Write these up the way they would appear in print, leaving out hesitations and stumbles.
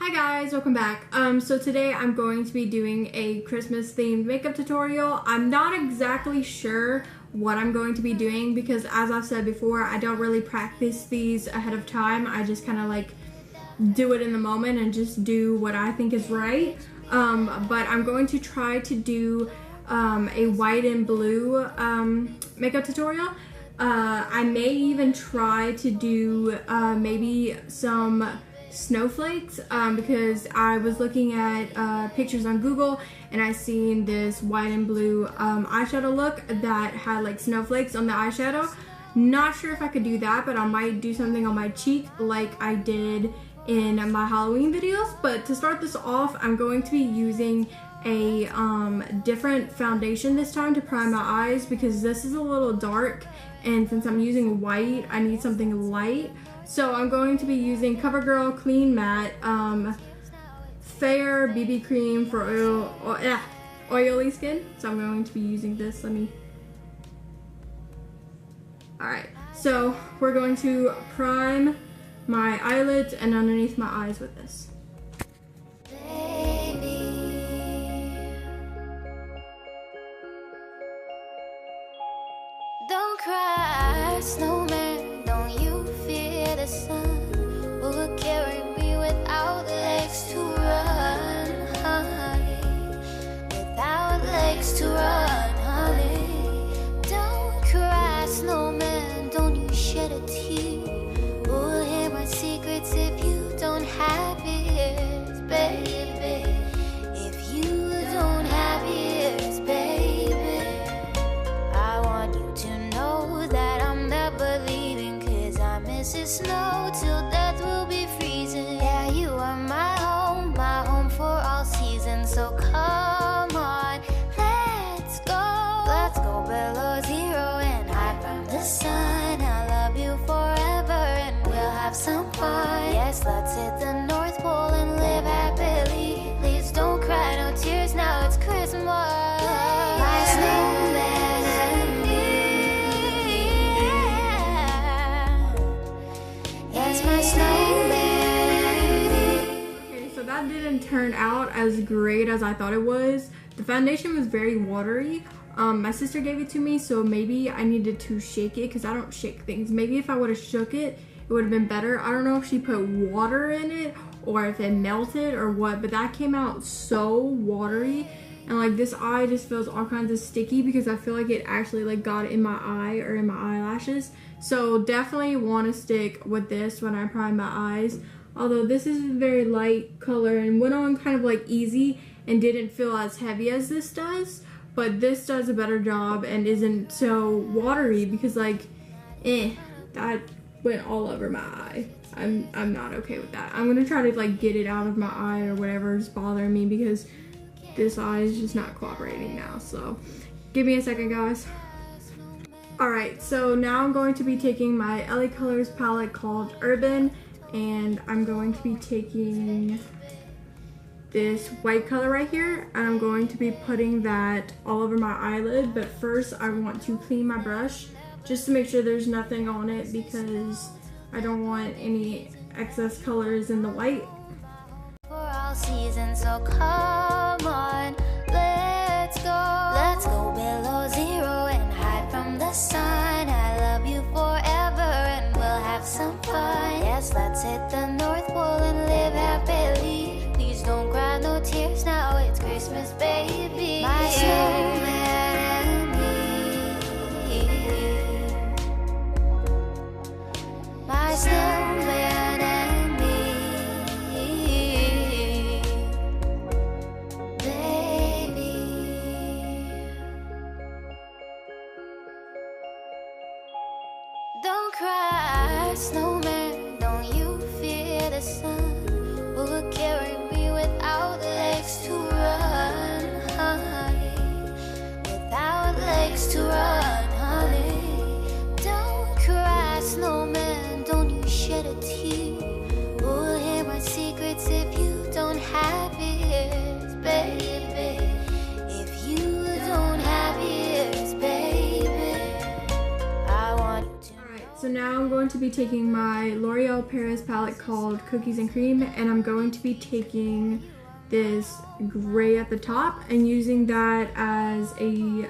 Hi guys, welcome back. So today I'm going to be doing a Christmas themed makeup tutorial. I'm not exactly sure what I'm going to be doing because, as I've said before, I don't really practice these ahead of time. I just kind of like do it in the moment and just do what I think is right. But I'm going to try to do a white and blue makeup tutorial. I may even try to do maybe some snowflakes because I was looking at pictures on Google and I seen this white and blue eyeshadow look that had like snowflakes on the eyeshadow. Not sure if I could do that, but I might do something on my cheek like I did in my Halloween videos. But to start this off, I'm going to be using a different foundation this time to prime my eyes because this is a little dark, and since I'm using white, I need something light. So I'm going to be using CoverGirl Clean Matte Fair BB Cream for oily skin. So I'm going to be using this. Alright, so we're going to prime my eyelids and underneath my eyes with this. Don't cry, snowman, don't you fear the sun will carry me without legs to run, honey, without legs to run, honey. Don't cry, snowman, don't you shed a tear, will hear my secrets if you don't have ears, baby, if you don't have ears, baby. I want you to know that I'm never leaving, cause I miss the snow till death will be freezing. Yeah, you are my home for all seasons. So come on, let's go below zero and hide from the sun. I love you forever and we'll have some fun. Yes, let's hit the North Pole and live happily. Please don't cry, no tears now, it's Christmas. My snowman and me, yes, my snowman and me. Okay, so that didn't turn out as great as I thought it was. The foundation was very watery. My sister gave it to me, so maybe I needed to shake it because I don't shake things. Maybe if I would have shook it, it would have been better. I don't know if she put water in it or if it melted or what, but that came out so watery. And like this eye just feels all kinds of sticky because I feel like it actually like got in my eye or in my eyelashes. So definitely want to stick with this when I prime my eyes. Although this is a very light color and went on kind of like easy and didn't feel as heavy as this does. But this does a better job and isn't so watery because like, that went all over my eye. I'm not okay with that. I'm gonna try to like get it out of my eye or whatever is bothering me because this eye is just not cooperating now. So give me a second, guys. Alright, so now I'm going to be taking my LA Colors palette called Urban, and I'm going to be taking this white color right here, and I'm going to be putting that all over my eyelid. But first I want to clean my brush just to make sure there's nothing on it because I don't want any excess colors in the white. For all seasons, so come on, let's go below zero and hide from the sun. I love you forever and we'll have some fun. Yes, let's hit the North Pole and live happily. Please don't cry, no tears now, it's Christmas, baby. My snowman and me, my snowman and me, baby. Don't cry, snowman, don't you fear the sun will carry me without legs to run, honey, without legs to run, honey. Don't cry, snowman, don't you shed a tear, will hear my secrets if you don't have ears, baby, if you don't have ears, baby. I want to. Alright, So now I'm going to be taking my L'Oreal Paris palette called Cookies and Cream, and I'm going to be taking this gray at the top and using that as a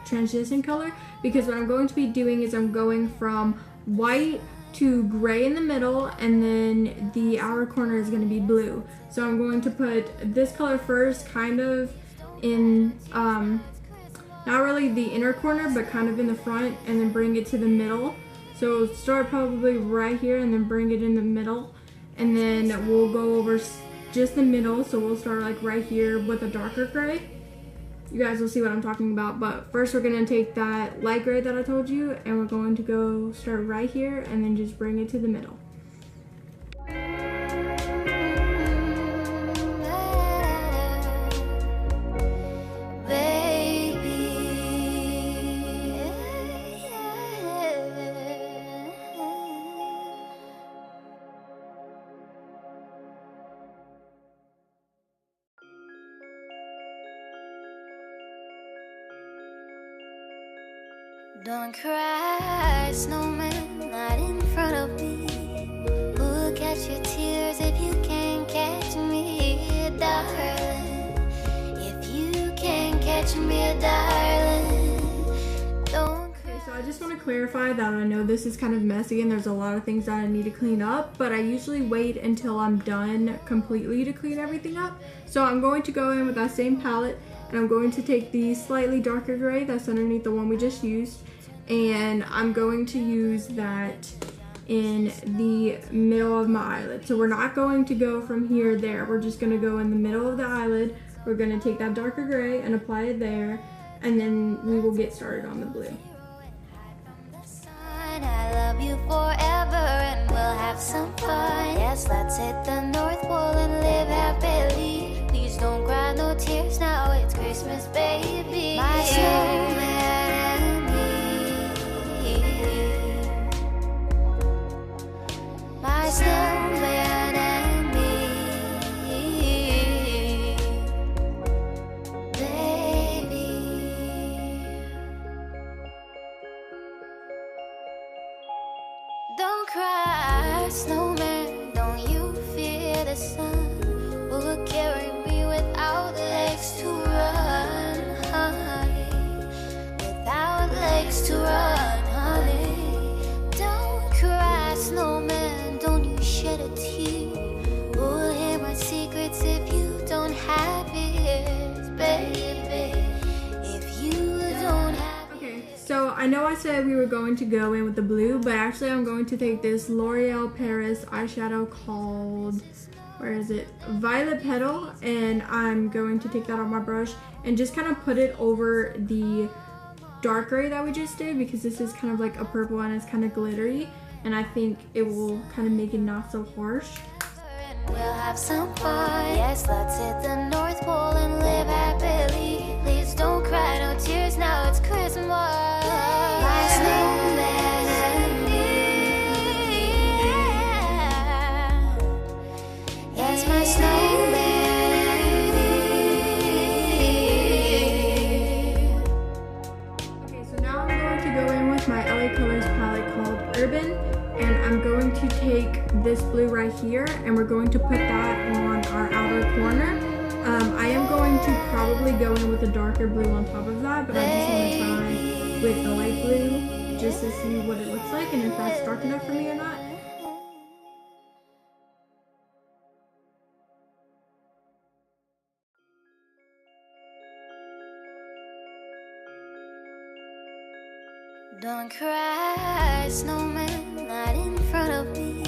transition color, because what I'm going to be doing is I'm going from white to gray in the middle, and then the outer corner is going to be blue. So I'm going to put this color first, kind of in not really the inner corner, but kind of in the front, and then bring it to the middle. So start probably right here and then bring it in the middle, and then we'll go over just the middle. So we'll start like right here with a darker gray. You guys will see what I'm talking about, but first we're gonna take that light gray that I told you, and we're going to go start right here and then just bring it to the middle. Don't cry, snowman, not in front of me. Who'll catch your tears if you can't catch me, darling? If you can't catch me, darling, don't cry. Okay, so I just want to clarify that I know this is kind of messy and there's a lot of things that I need to clean up, but I usually wait until I'm done completely to clean everything up. So I'm going to go in with that same palette, and I'm going to take the slightly darker gray that's underneath the one we just used, and I'm going to use that in the middle of my eyelid. So we're not going to go from here to there. We're just going to go in the middle of the eyelid. We're going to take that darker gray and apply it there, and then we will get started on the blue. I love you forever and we'll have some fun. Yes, let's hit the North Pole and live happily. Please don't cry, no tears now, it's Christmas, baby. My snowman and me. My snowman and me. Baby. Don't cry, snowman, don't you fear the sun will carry me without legs to run, honey. Without legs to run, honey. Don't cry, snowman, don't you shed a tear. Who'll hear my secrets if you don't have ears, baby? If you don't have Okay, so I know I said we were going to go in with the blue, but actually I'm going to take this L'Oreal Paris eyeshadow called, where is it? Violet Petal, and I'm going to take that on my brush and just kind of put it over the dark gray that we just did, because this is kind of like a purple and it's kind of glittery, and I think it will kind of make it not so harsh. We'll have some fun. Yes, let's hit the North Pole and live happily. Please don't cry, no tears now, it's Christmas. My snowman and me. Yes, my snowman and me. Okay, so now I'm going to go in with my LA Colors palette called Urban, and I'm going to take this blue right here and we're going to put that on our outer corner. I am going to probably go in with a darker blue on top of that, but I just want to try with the light blue just to see what it looks like and if that's dark enough for me or not. Don't cry, snowman, not in front of me.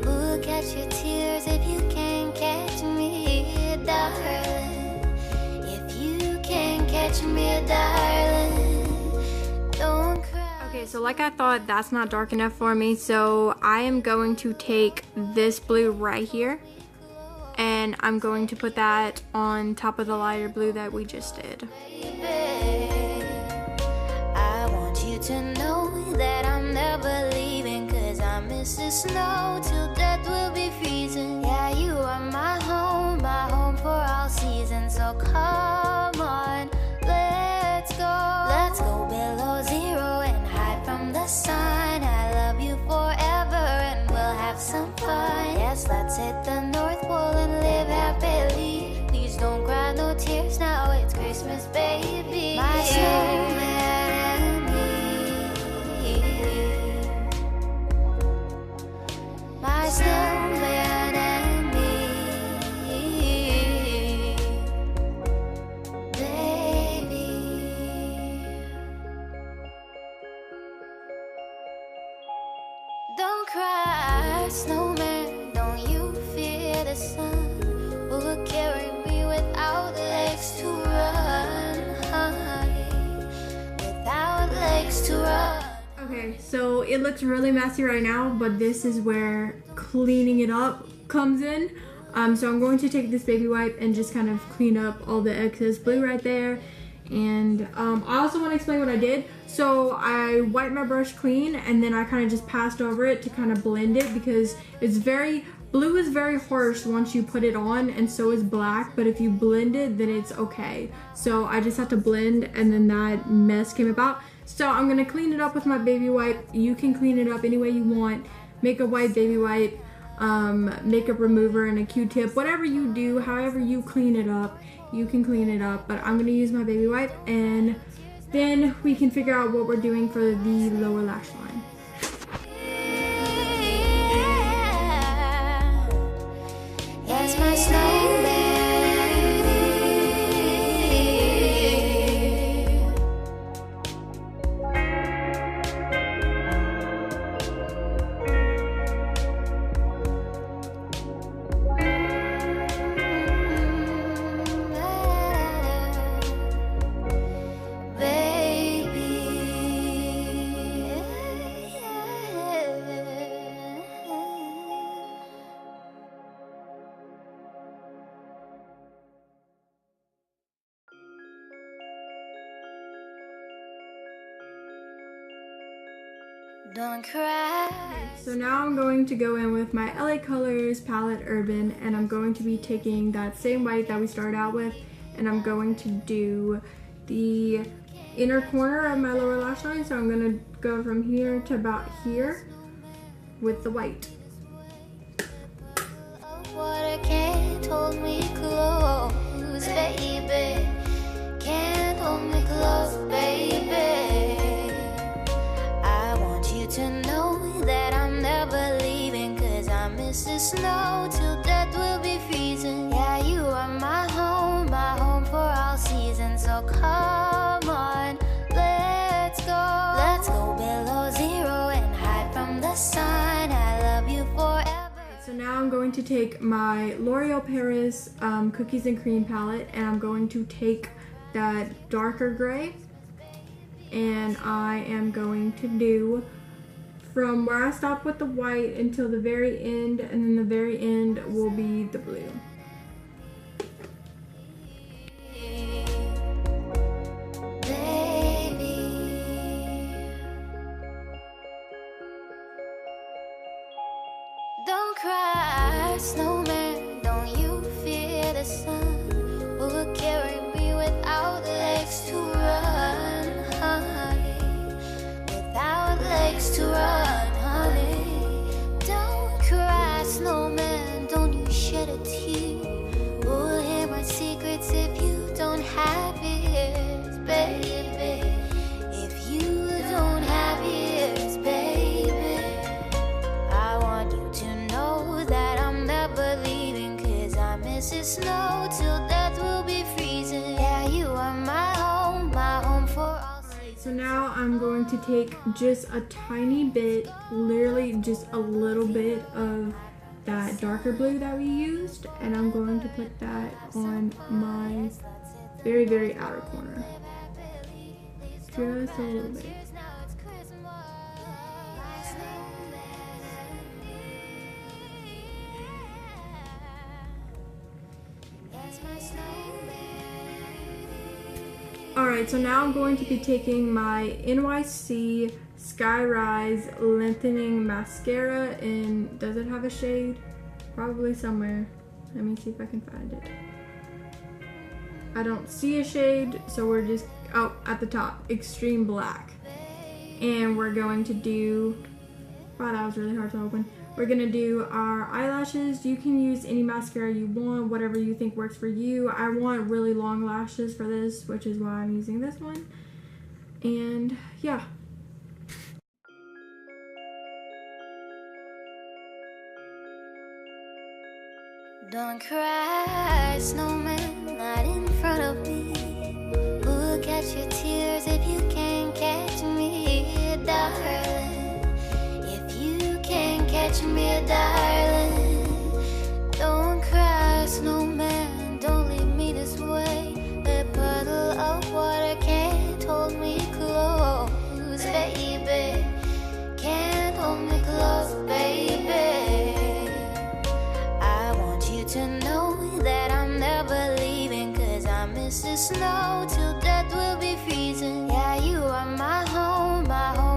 Who'll catch your tears if you can't catch me, darling? If you can't catch me, darling, don't cry. Okay, so like I thought, that's not dark enough for me, so I am going to take this blue right here and I'm going to put that on top of the lighter blue that we just did. To know that I'm never leaving, 'cause I miss the snow till death will be freezing. Yeah, you are my home for all seasons. So come on, let's go below zero and hide from the sun. I Don't cry, snowman, don't you fear the sun will carry me without legs to run, honey, without legs to run. Okay, so it looks really messy right now, but this is where cleaning it up comes in. So I'm going to take this baby wipe and just kind of clean up all the excess blue right there. And I also want to explain what I did. So I wiped my brush clean and then I kind of just passed over it to kind of blend it, because blue is very harsh once you put it on, and so is black, but if you blend it then it's okay. So I just had to blend and then that mess came about. So I'm gonna clean it up with my baby wipe. You can clean it up any way you want. Makeup wipe, baby wipe, makeup remover, and a Q-tip. Whatever you do, however you clean it up, you can clean it up. But I'm gonna use my baby wipe and then we can figure out what we're doing for the lower lash line. Yes, my snowman. Don't cry. So now I'm going to go in with my LA Colors Palette Urban, and I'm going to be taking that same white that we started out with, and I'm going to do the inner corner of my lower lash line. So I'm going to go from here to about here with the white. Water can't hold me close, baby. Can't hold me close, baby. To know that I'm never leaving, 'cause I miss the snow till death will be freezing. Yeah, you are my home for all seasons. So come on, let's go below zero and hide from the sun. I love you forever. So now I'm going to take my L'Oreal Paris Cookies and Cream palette, and I'm going to take that darker gray, and I am going to do from where I stopped with the white until the very end, and then the very end will be the blue. Baby, don't cry, snowman, don't you fear the sun will carry me without legs to run, honey, without legs to run. Snowman, don't you shed a tear. We'll hear my secrets if you don't have ears, baby. If you don't have ears, baby, I want you to know that I'm never leaving, 'cause I miss the snow till death will be freezing. Yeah, you are my home for all seasons. So now I'm going to take just a tiny bit, literally just a little bit of that darker blue that we used, and I'm going to put that on my very, very outer corner. Just a little bit. Alright, so now I'm going to be taking my NYC Sky Rise Lengthening Mascara, and does it have a shade? Probably somewhere. Let me see if I can find it. I don't see a shade, so we're just, oh, at the top, Extreme Black. And we're going to do, wow, that was really hard to open. We're gonna do our eyelashes. You can use any mascara you want, whatever you think works for you. I want really long lashes for this, which is why I'm using this one. And yeah. Don't cry, snowman, not in front of me. Who'll catch your tears if you can't catch me, darling? If you can't catch me, darling. Don't cry, snowman, don't leave me this way. A puddle of water can't hold me close, baby. Can't hold me close, baby. I want you to know that I'm never leaving, 'cause I miss the snow till death will be freezing. Yeah, you are my home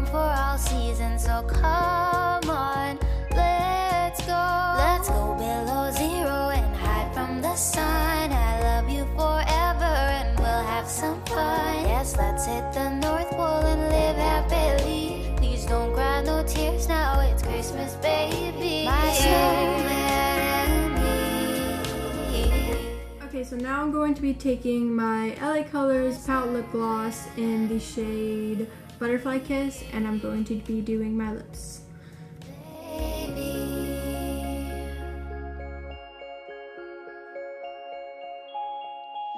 for all seasons. So come on, let's go below zero and hide from the sun. I love you forever and we'll have some fun. Yes, let's hit the North Pole and live happily. Please don't cry, no tears now, it's Christmas, baby. My snowman and me. Okay, so now I'm going to be taking my LA Colors Pout Lip Gloss in the shade Butterfly Kiss, and I'm going to be doing my lips.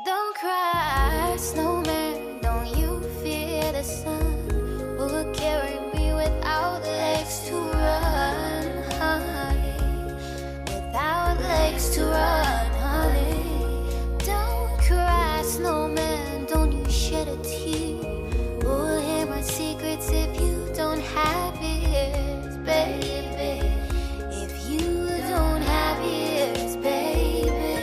Don't cry, snowman, don't you fear the sun will carry me without legs to run, honey. Without legs to run, honey. Don't cry, snowman, don't you shed a tear. We'll hear my secrets if you don't have ears, baby. If you don't have ears, baby.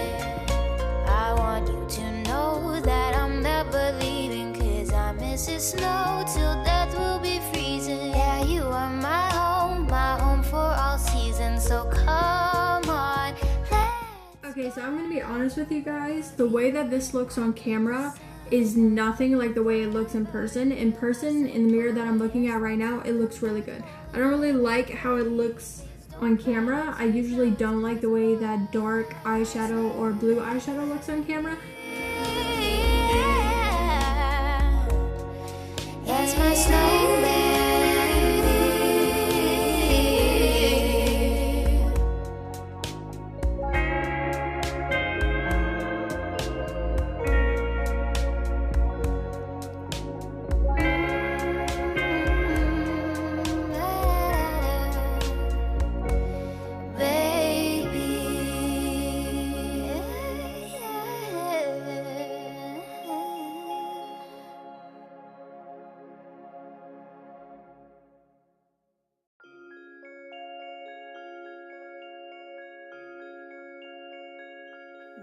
I want you to know that I'm never leaving, 'cause I miss the snow till death will be freezing. Yeah, you are my home for all seasons. So come on, Okay, so I'm gonna be honest with you guys. The way that this looks on camera is nothing like the way it looks in person. In person, in the mirror that I'm looking at right now, it looks really good. I don't really like how it looks on camera. I usually don't like the way that dark eyeshadow or blue eyeshadow looks on camera. yes, my snowman.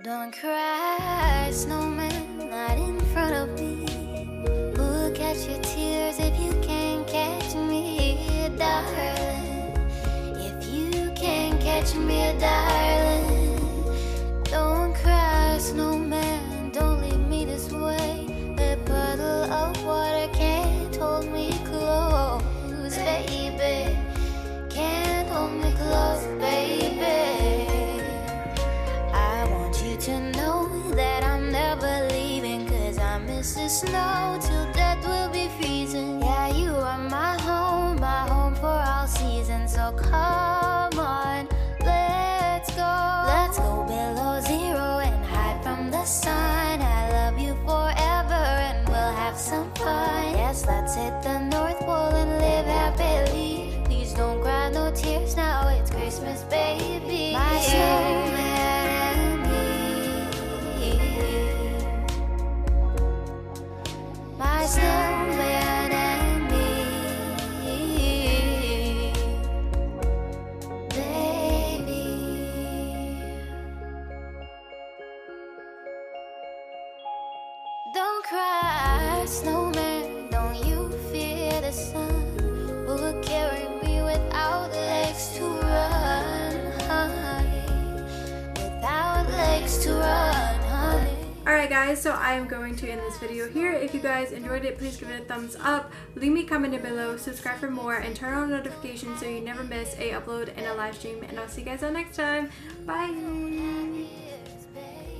Don't cry, snowman, not in front of me. Who'll catch your tears if you can't catch me, darling? If you can't catch me, darling. Don't cry, snowman, don't leave me this way. A puddle of water can't hold me close, baby. Can't hold me close, baby. To know that I'm never leaving, 'cause I miss the snow till death will be freezing. Yeah, you are my home for all seasons. So come on, let's go below zero and hide from the sun. I love you forever and we'll have some fun. Yes, let's hit the North Pole and live happily. Please don't cry, no tears now, it's Christmas, baby. My snowman. My snowman and me, baby. Don't cry, snowman, don't you fear the sun will carry me without legs to run, honey. Without legs to run, honey. Alright guys, so I am going to end this video here. If you guys enjoyed it, please give it a thumbs up, leave me a comment down below, subscribe for more, and turn on notifications so you never miss a upload and a live stream. And I'll see you guys all next time. Bye!